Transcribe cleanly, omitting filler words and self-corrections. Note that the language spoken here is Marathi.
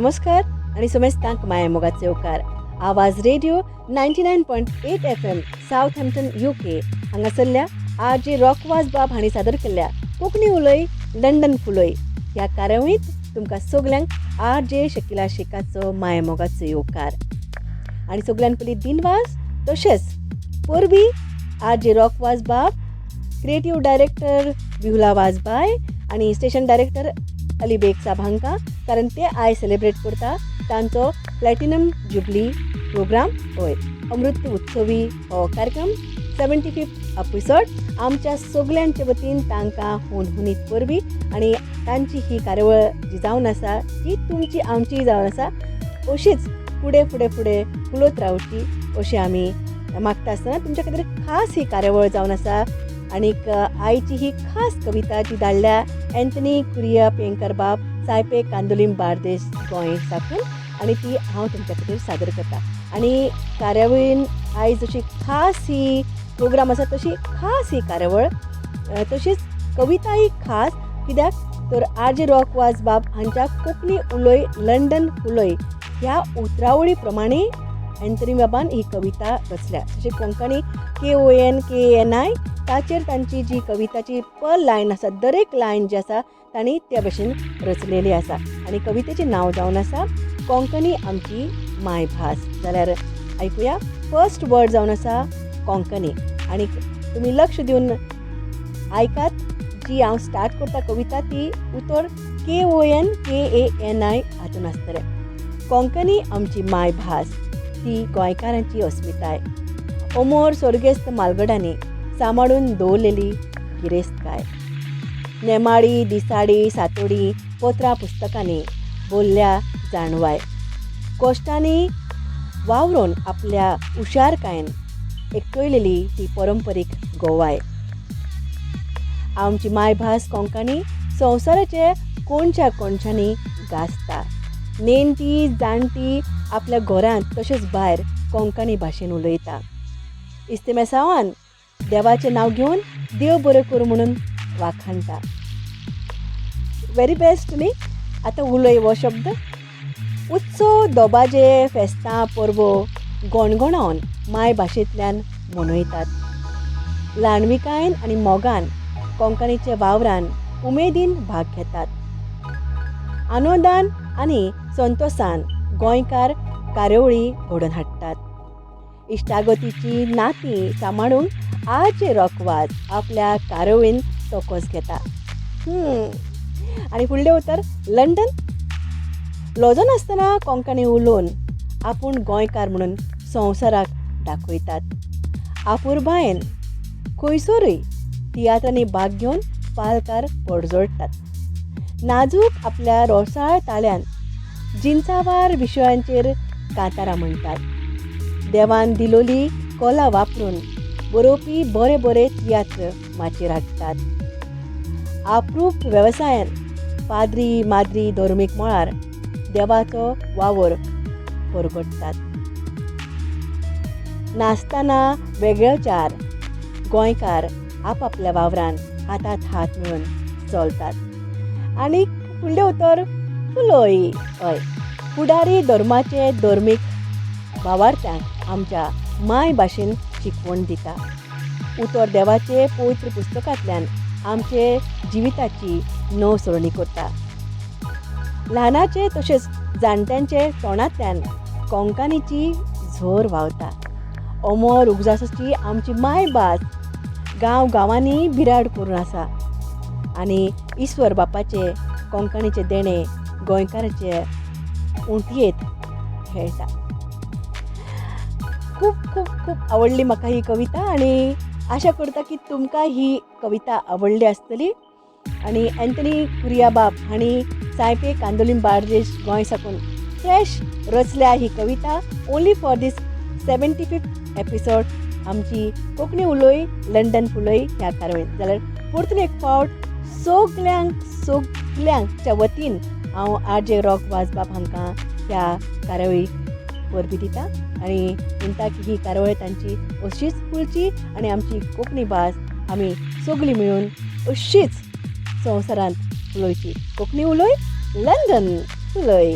नमस्कार आणि समेस्तांक माये मोगाचे उपकार. आवाज radio 99.8 FM south Hampton UK हांगासरल्या RJ रॉकवाज बाब हांणी सादर केल्ल्या कोंकणी उलय लंडन फुलय ह्या कार्यावळींत तुमकां सगल्यांक RJ शकिला शेखाचो माये मोगाचो उपकार. आनी सगळ्यान पयलीं दिनवास तशेंच परबी RJ रॉकवाज बाब, क्रिएटिव्ह डायरेक्टर बिहुला वाजबाय आनी स्टेशन डायरेक्टर अली बेग साब हांकां, कारण ते आयज सेलिब्रेट करता तांचो प्लॅटिनम जुबली प्रोग्राम. हय, अमृत उत्सवी हो कार्यक्रम 75th एपिसोड. आमच्या सगल्यांचे वतीन तांकां हुनहुनीत परबी आनी तांची ही कार्यावळ जी जावन आसा ती तुमची आमची जावन आसा अशीच फुडें फुडें फुडें फुलत रावची अशी आमी मागता आसतना तुमच्या खातीर खास ही कार्यावळ जावन आसा. आनीक आयची ही खास कविता जी धाडल्या एंथनी कुरिया पेंकर बाब, सायपे कांदोलीम बार्देस गोंय साकून, आनी ती हांव तुमच्या खातीर सादर करता. आनी कार्यावळीन आयज जशी खास ही प्रोग्राम आसा तशी खास ही कार्यावळ, तशीच कविताय खास. कित्याक तर RJ रॉकवाज बाब हांच्या कोंकणी उलय लंडन उलय ह्या उतरावळी प्रमाणे एंथनी बाबान ही कविता रचल्या. जशी कोंकणी KONKNI ताचेर तांची जी कविताची पर लायन आसा, दरेक लायन जी आसा तांणी त्या भशेन रचलेली आसा. आनी कवितेचें नांव जावन आसा कोंकणी आमची मायभास. जाल्यार आयकुया. फर्स्ट वर्ड जावन आसा कोंकणी. आनी तुमी लक्ष दिवन आयकात. जी हांव स्टार्ट करता कविता ती उतर KONKANI हातून आसतलें. कोंकणी आमची मायभास ती गोंयकारांची अस्मिताय. अमोर स्वर्गेस्त मालगड्यांनी सांबाळून दवरलेली गिरेस्तकाय. नेमाडी दिसाडी सातोडी पत्रां पुस्तकांनी बोलल्या जाणवाय. कोश्टांनी वावरून आपल्या हुशारकायेन एकटयलेली ती परंपरीक गोवाय. आमची मायभास कोंकणी संवसाराचे कोणच्या कोणच्यानी गाजता. नेणटी जाणटी आपल्या घरांत तशेंच भायर कोंकणी भाशेन उलयता. इस्तेमेसांवान देवाचें नांव घेवन देव बरें करूं म्हणून वाखाणटा. व्हेरी बेस्ट न्ही. आतां उलय हो शब्द. उत्सव दोबाजे फेस्तां परबो गोणगोणावन माय भाशेंतल्यान मनयतात. ल्हानविकायेन आनी मोगान कोंकणीच्या वावरान उमेदीन भाग घेतात. आनंदान आनी संतोशान गोंयकार कार्यावळी घडोवन हाडटात. इश्टागतीची नातीं सांबाळूंक RJ रॉकवाज आपल्या कार्यावळीन तोकोस घेता. आनी फुडलें उतर लंडन. लॉजन आसतना कोंकणी उलोवन आपूण गोंयकार म्हणून संवसाराक दाखयतात. आपुरबायेन खंयसरूय तियात्रांनी भाग घेवन पालकार पडजोडटात. नाजूक आपल्या रोसाळ ताळ्यान जिन्सावार विशयांचेर कांतारां म्हणटात. देवान दिलोली कला वापरून बरोवपी बरे बरे तियात्र माचयेर हाडटात. आपरूप वेवसायान पाद्री माद्री धर्मीक मळार देवाचो वावर परगटतात. नाचतना वेगळेचार गोंयकार आपआपल्या वावरान हातांत हात मेळून चलतात. आनी फुडलें उतर फुलय. हय, फुडारी धर्माचे धर्मीक भावार्थ्यांक आमच्या माय भाशेन शिकवण दिता. उतर देवाचे पवित्र पुस्तकांतल्यान आमचे जिविताची नवसरणी करता. ल्हानाचे तशेंच जाणट्यांचे तोंडांतल्यान कोंकणीची झर व्हांवता. अमर उगजासाची आमची मायभास गांव गांवांनी बिराड करून आसा. आनी इस्वर बापाचे कोंकणीचे देणे गोंयकाराचे उंटयेंत खेळटा. खूब खूब खूब आवडली म्हाका ही कविता आनी आशा करता की तुमकां ही कविता आवडली आसतली. आनी एंथनी कुरिया बाब हांणी सायपे कांदोलीम बार्देस गोंय साकून फ्रेश रचल्या ही कविता only for this 75th episode आमची कोंकणी उलय लंडन फुलय ह्या कार्यावळींत. जाल्यार परतून एक फावट सगल्यांच्या वतीन हांव RJ रॉकवाज बाब हांकां ह्या कार्यावळीक परबी दिता आनी म्हणटा की ही कार्यावळ तांची अशीच फुलची आनी आमची कोंकणी भास आमी सगळीं मेळून अशीच संवसारांत उलोवची. कोंकणी उलय लंडन उलय.